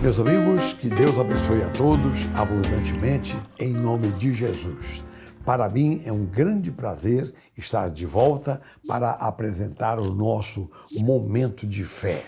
Meus amigos, que Deus abençoe a todos abundantemente, em nome de Jesus. Para mim é um grande prazer estar de volta para apresentar o nosso momento de fé.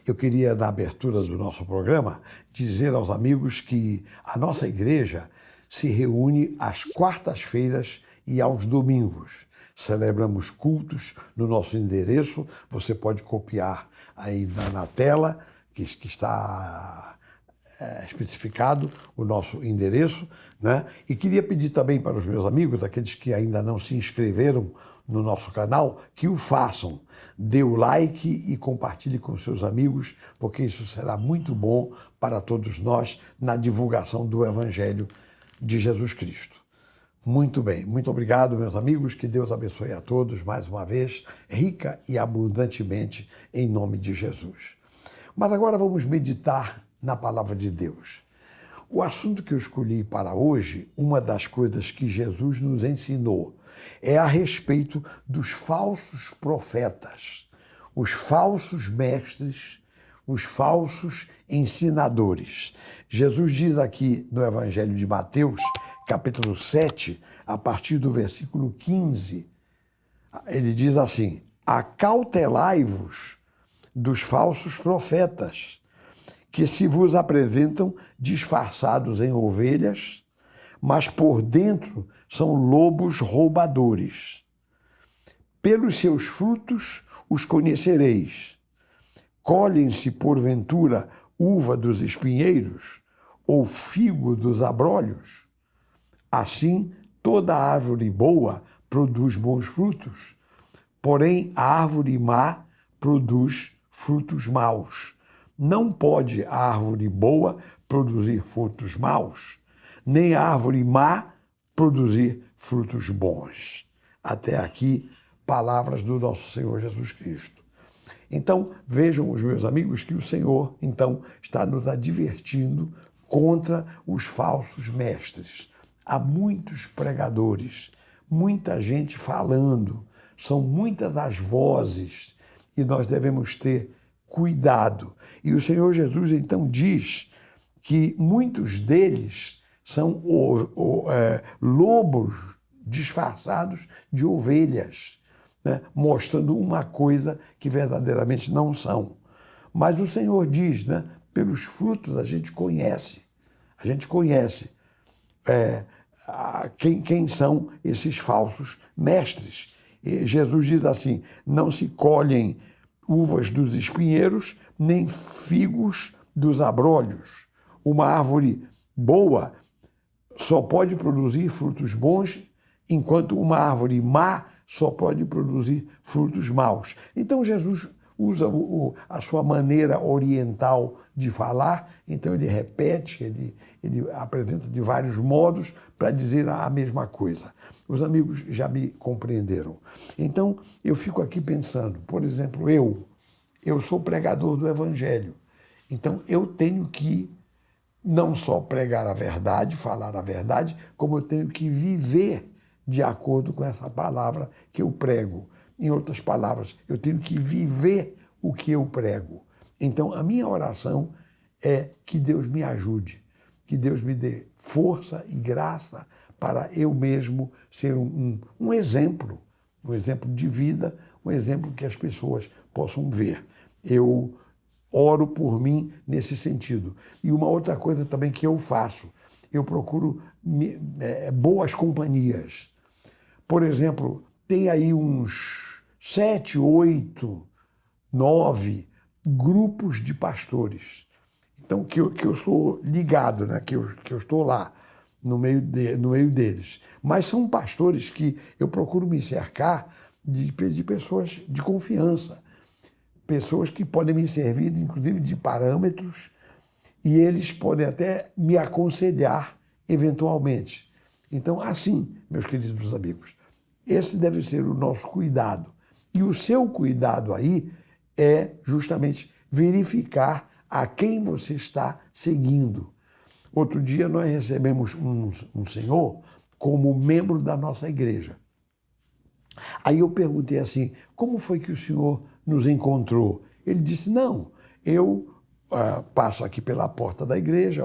Eu queria, na abertura do nosso programa, dizer aos amigos que a nossa igreja se reúne às quartas-feiras e aos domingos. Celebramos cultos no nosso endereço, você pode copiar aí na tela, que está especificado o nosso endereço, né? E queria pedir também para os meus amigos, aqueles que ainda não se inscreveram no nosso canal, que o façam. Dê o like e compartilhe com seus amigos, porque isso será muito bom para todos nós na divulgação do Evangelho de Jesus Cristo. Muito bem, muito obrigado, meus amigos, que Deus abençoe a todos mais uma vez, rica e abundantemente, em nome de Jesus. Mas agora vamos meditar na palavra de Deus. O assunto que eu escolhi para hoje, uma das coisas que Jesus nos ensinou, é a respeito dos falsos profetas, os falsos mestres, os falsos ensinadores. Jesus diz aqui no Evangelho de Mateus, capítulo 7, a partir do versículo 15, ele diz assim: acautelai-vos dos falsos profetas, que se vos apresentam disfarçados em ovelhas, mas por dentro são lobos roubadores. Pelos seus frutos os conhecereis. Colhem-se, porventura, uva dos espinheiros ou figo dos abrolhos? Assim, toda árvore boa produz bons frutos, porém a árvore má produz frutos maus. Não pode a árvore boa produzir frutos maus, nem a árvore má produzir frutos bons. Até aqui, palavras do nosso Senhor Jesus Cristo. Então, vejam os meus amigos que o Senhor, então, está nos advertindo contra os falsos mestres. Há muitos pregadores, muita gente falando, são muitas as vozes e nós devemos ter cuidado. E o Senhor Jesus, então, diz que muitos deles são lobos disfarçados de ovelhas, né? Mostrando uma coisa que verdadeiramente não são. Mas o Senhor diz, né? Pelos frutos a gente conhece quem são esses falsos mestres. E Jesus diz assim: não se colhem uvas dos espinheiros, nem figos dos abrolhos. Uma árvore boa só pode produzir frutos bons, enquanto uma árvore má só pode produzir frutos maus. Então Jesus usa a sua maneira oriental de falar, então ele repete, ele apresenta de vários modos para dizer a mesma coisa. Os amigos já me compreenderam. Então eu fico aqui pensando, por exemplo, eu sou pregador do Evangelho, então eu tenho que não só pregar a verdade, falar a verdade, como eu tenho que viver de acordo com essa palavra que eu prego. Em outras palavras, eu tenho que viver o que eu prego. Então, a minha oração é que Deus me ajude, que Deus me dê força e graça para eu mesmo ser um exemplo de vida, um exemplo que as pessoas possam ver. Eu oro por mim nesse sentido. E uma outra coisa também que eu faço, eu procuro boas companhias. Por exemplo, tem aí uns 7, 8, 9 grupos de pastores. Então, que eu sou ligado, né? que eu estou lá no meio deles. Mas são pastores que eu procuro me cercar de pessoas de confiança, pessoas que podem me servir, inclusive, de parâmetros, e eles podem até me aconselhar eventualmente. Então, assim, meus queridos amigos, esse deve ser o nosso cuidado. E o seu cuidado aí é justamente verificar a quem você está seguindo. Outro dia nós recebemos um senhor como membro da nossa igreja. Aí eu perguntei assim, como foi que o senhor nos encontrou? Ele disse, não, eu passo aqui pela porta da igreja,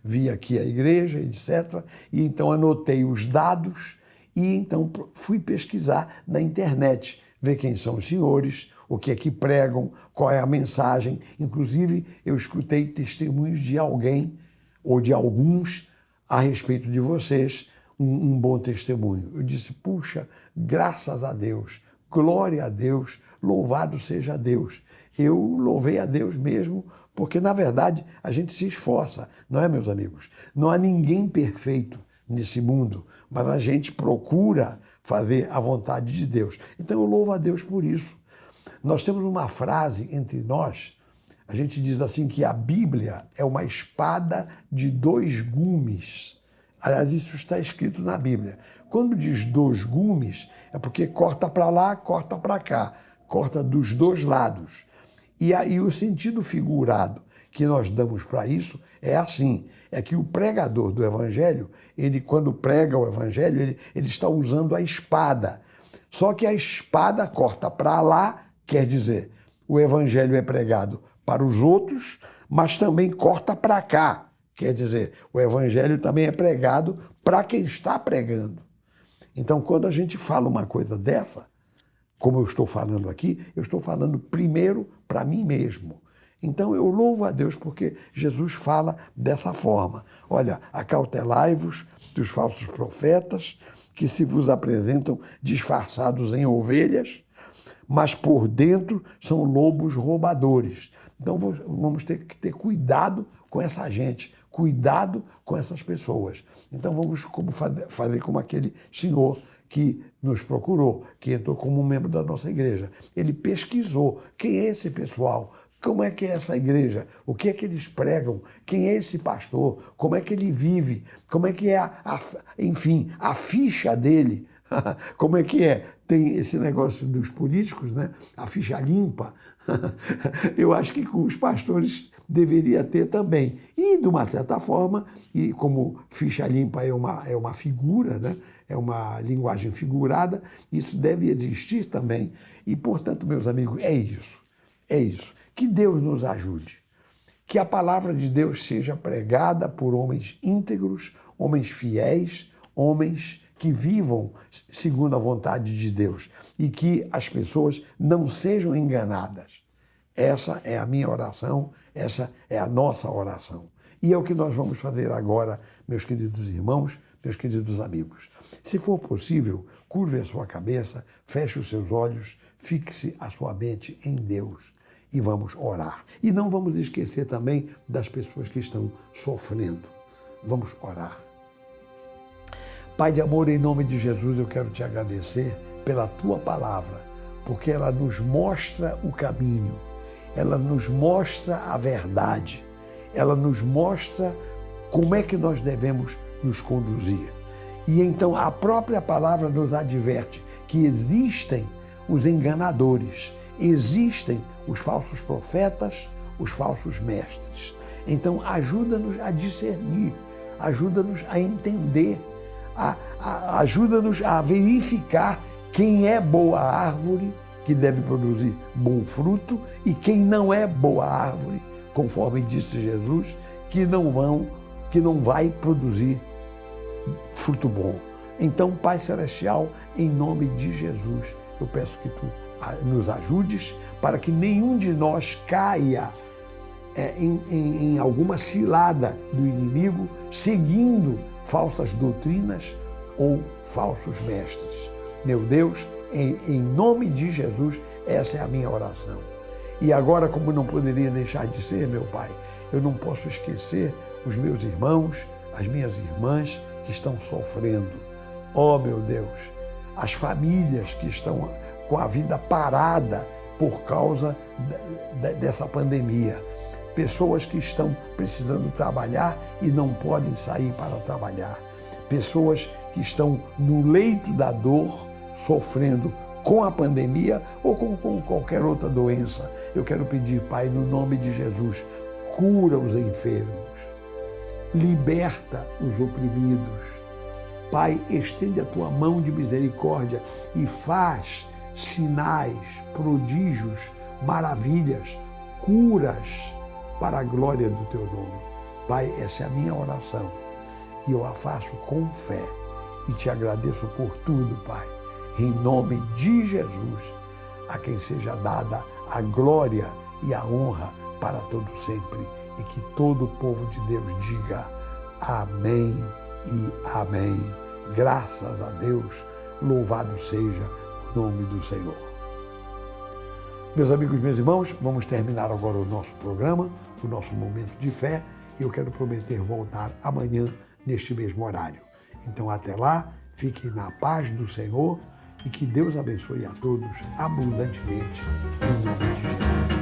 vi aqui a igreja, etc. E então anotei os dados e então fui pesquisar na internet, ver quem são os senhores, o que é que pregam, qual é a mensagem. Inclusive, eu escutei testemunhos de alguém ou de alguns a respeito de vocês, um bom testemunho. Eu disse, puxa, graças a Deus, glória a Deus, louvado seja Deus. Eu louvei a Deus mesmo, porque, na verdade, a gente se esforça, não é, meus amigos? Não há ninguém perfeito nesse mundo, mas a gente procura fazer a vontade de Deus. Então, eu louvo a Deus por isso. Nós temos uma frase entre nós, a gente diz assim que a Bíblia é uma espada de 2 gumes. Aliás, isso está escrito na Bíblia. Quando diz 2 gumes, é porque corta para lá, corta para cá, corta dos 2 lados. E aí o sentido figurado que nós damos para isso é assim, é que o pregador do Evangelho, ele quando prega o Evangelho, ele está usando a espada. Só que a espada corta para lá, quer dizer, o Evangelho é pregado para os outros, mas também corta para cá. Quer dizer, o Evangelho também é pregado para quem está pregando. Então, quando a gente fala uma coisa dessa, como eu estou falando aqui, eu estou falando primeiro para mim mesmo. Então, eu louvo a Deus porque Jesus fala dessa forma. Olha, acautelai-vos dos falsos profetas que se vos apresentam disfarçados em ovelhas, mas por dentro são lobos roubadores. Então, vamos ter que ter cuidado com essa gente, cuidado com essas pessoas. Então, vamos fazer como aquele senhor que nos procurou, que entrou como um membro da nossa igreja. Ele pesquisou quem é esse pessoal, como é que é essa igreja, o que é que eles pregam, quem é esse pastor, como é que ele vive, como é que é, enfim, a ficha dele, como é que é. Tem esse negócio dos políticos, né? A ficha limpa. Eu acho que os pastores deveria ter também. E, de uma certa forma, e como ficha limpa é uma figura, né? É uma linguagem figurada, isso deve existir também. E, portanto, meus amigos, é isso. É isso. Que Deus nos ajude. Que a palavra de Deus seja pregada por homens íntegros, homens fiéis, homens que vivam segundo a vontade de Deus e que as pessoas não sejam enganadas. Essa é a minha oração, essa é a nossa oração. E é o que nós vamos fazer agora, meus queridos irmãos, meus queridos amigos. Se for possível, curve a sua cabeça, feche os seus olhos, fixe a sua mente em Deus e vamos orar. E não vamos esquecer também das pessoas que estão sofrendo. Vamos orar. Pai de amor, em nome de Jesus, eu quero te agradecer pela tua palavra, porque ela nos mostra o caminho, ela nos mostra a verdade, ela nos mostra como é que nós devemos nos conduzir. E então a própria palavra nos adverte que existem os enganadores, existem os falsos profetas, os falsos mestres. Então ajuda-nos a discernir, ajuda-nos a entender, ajuda-nos a verificar quem é boa árvore, que deve produzir bom fruto, e quem não é boa árvore, conforme disse Jesus, que não vai produzir fruto bom. Então, Pai Celestial, em nome de Jesus, eu peço que tu nos ajudes para que nenhum de nós caia em alguma cilada do inimigo, seguindo falsas doutrinas ou falsos mestres. Meu Deus, em nome de Jesus, essa é a minha oração. E agora, como não poderia deixar de ser, meu Pai, eu não posso esquecer os meus irmãos, as minhas irmãs que estão sofrendo. Oh, meu Deus, as famílias que estão com a vida parada por causa dessa pandemia. Pessoas que estão precisando trabalhar e não podem sair para trabalhar. Pessoas que estão no leito da dor, sofrendo com a pandemia ou com qualquer outra doença. Eu quero pedir, Pai, no nome de Jesus, cura os enfermos, liberta os oprimidos. Pai, estende a tua mão de misericórdia e faz sinais, prodígios, maravilhas, curas para a glória do teu nome. Pai, essa é a minha oração e eu a faço com fé e te agradeço por tudo, Pai. Em nome de Jesus, a quem seja dada a glória e a honra para todo sempre e que todo o povo de Deus diga amém e amém. Graças a Deus, louvado seja o nome do Senhor. Meus amigos, meus irmãos, vamos terminar agora o nosso programa, o nosso momento de fé, e eu quero prometer voltar amanhã neste mesmo horário. Então, até lá, fiquem na paz do Senhor e que Deus abençoe a todos abundantemente, em nome de Jesus.